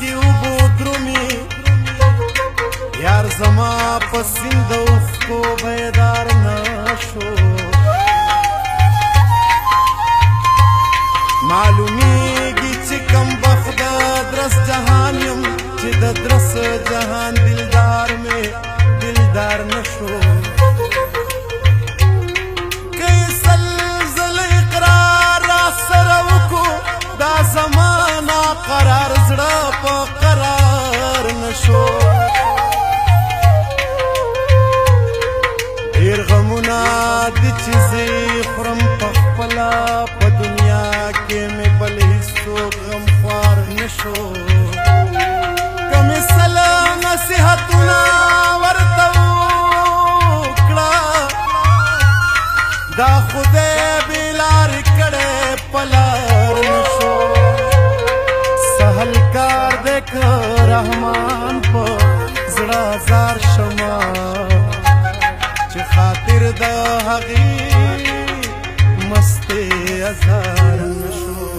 کی اوبو درومی یار زما پسند اوخکو بیدار نشو معلومیگی چی کم بخت درس جهان یم چی د درس جهان دلدار میں دلدار نشو کئی سلزل اقرار را سروکو دا زمانا قرار زڑا پا قرار نشو دیر غمونا دی چیزی خورم پخپلا پا دنیا کے میں بل حصو غم خوار نشو کمی سلام نصیحتونا ورطوکڑا دا خودے بیلار کڑے پلار نشو سہل کار دیکھ رحمان پا زڑا زار شما چی خاطر دا حقی مستے ازار نشو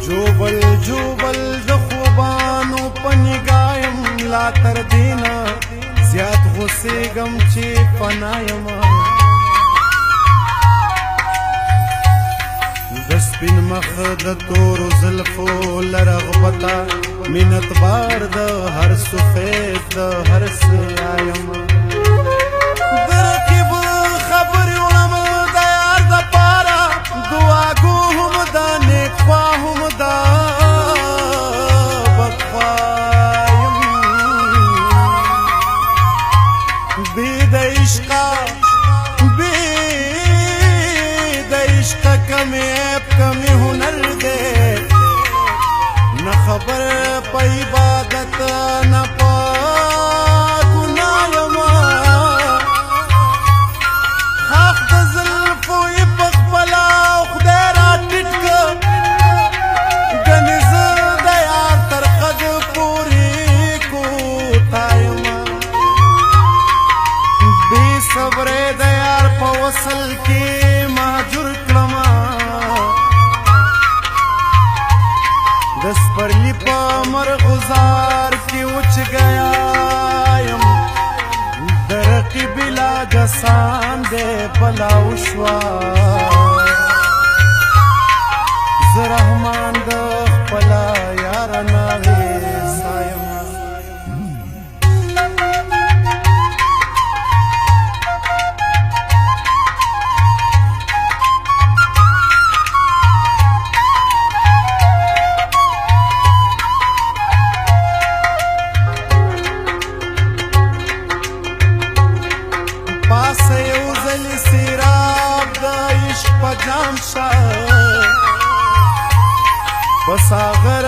جوبل جوبل د خوبانو پنگایم لا تر دینا زیاد غصے گم چی پنایم دسپین مخ د تورو زلفو لرغبتا منت بار د هر سفید د هر سیایم درقیب خبر علم د یار د پارا دعا گو هم د نیک خوا هم د بخوایم بی د عشقا کمی عیب کمی ہنر دے نہ خبر پا عبادت نہ پا گناہ خاک دا ظلفو یپک بلا خدے را ٹٹک گنز دا یار ترخد پوری کو تائم بی صبر دا یار پا وصل کی مہجر دس پرلی پا مرغزار کی اچ گیا یم درقی بلا جسان دے بلا اشوا زرحمان دخ پلا یارنا غیسایم جام شاہ بساغر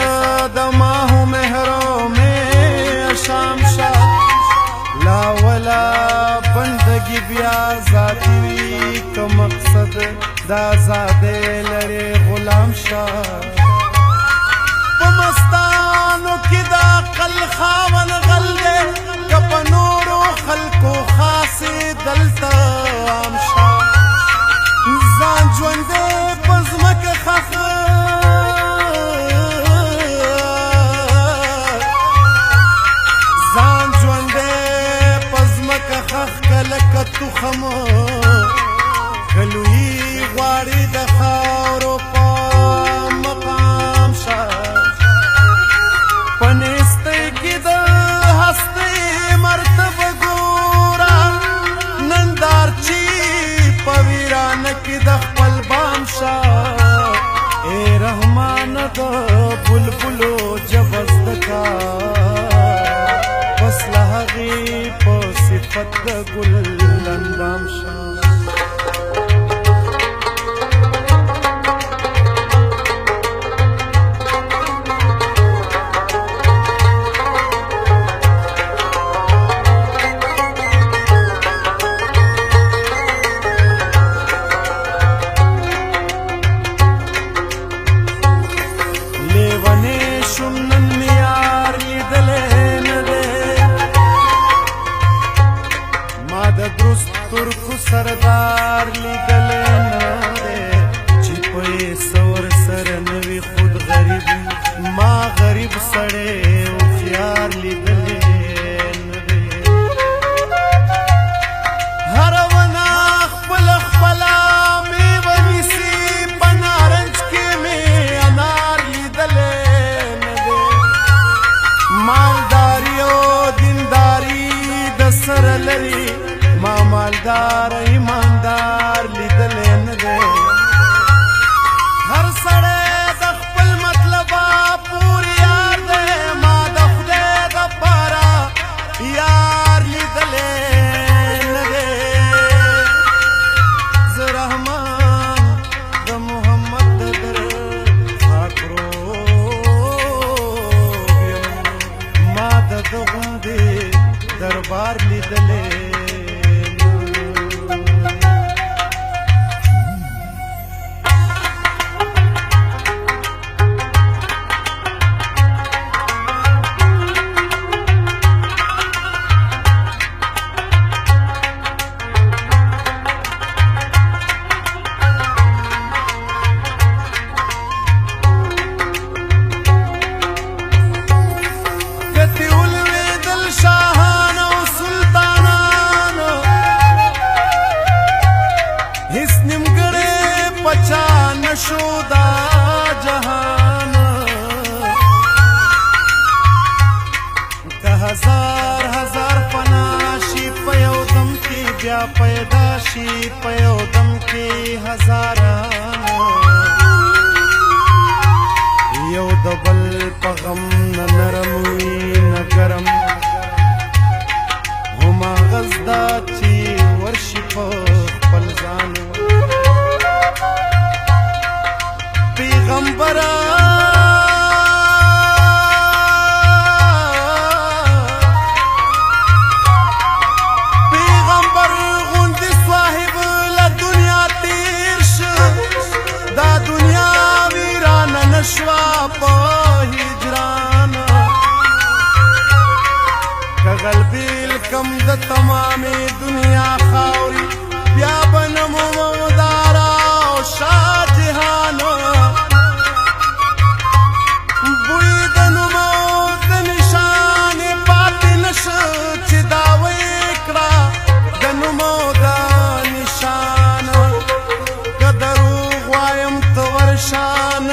دماہو مہرو میں شام شاہ لا ولا بندگی بیا ذاتی کا مقصد دا زادے لرے غلام شاہ پمستانو کی دا قل خاون غل دے کپ نورو خلقو خاصی دلتا عام شاہ زان جوندے پزمک خخ زان جوندے پزمک خخ کلک تخم کلوی غواری د خاورو پا مقام شا پنستے کی د ہستے مرتب گورا نندار چی پویران کی د خپل بام شا اے رحمان د بلبلو جبست کا فصل حقی په صفت گل اندام شا سړی هوښیار لیدلی نه دی هره ونه خپله خپله میوه نیسي په نارنج کې مې انار لیدلی نه دی مالداري او دینداري د سره لري ما مالدار ایماندار لیدلی نه دی هر سړی د خپل مطلبه پورې یار دی ما د خدای دپاره یار لیدلی نه دی زه رحمان د محمد د در خاکروب یم ما د ده غوندې دربار لیدلی شو دا جهان که هزار هزار فنا شي په یو دم کې بیا پیدا شي په یو دم کې هزاران یو د بل په غم نه نرم وي نه ګرم هماغه زده چې ورشي په خپل ځان پیغمبره پیغمبر غوندې صاحب له دنیا تیر شه دا دنیا ویرانه نه شوه په هجران که غلبیل کم د تمامې دنیا خاوري بیا به نه مومداره او شاه جهان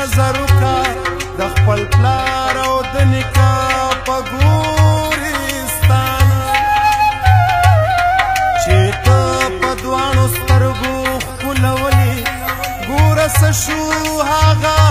نظر وکړه د خپل پلار او د نیکه په ګورستان چې ته په دواړو سترګو ښکلولې ګوره څه شو هغه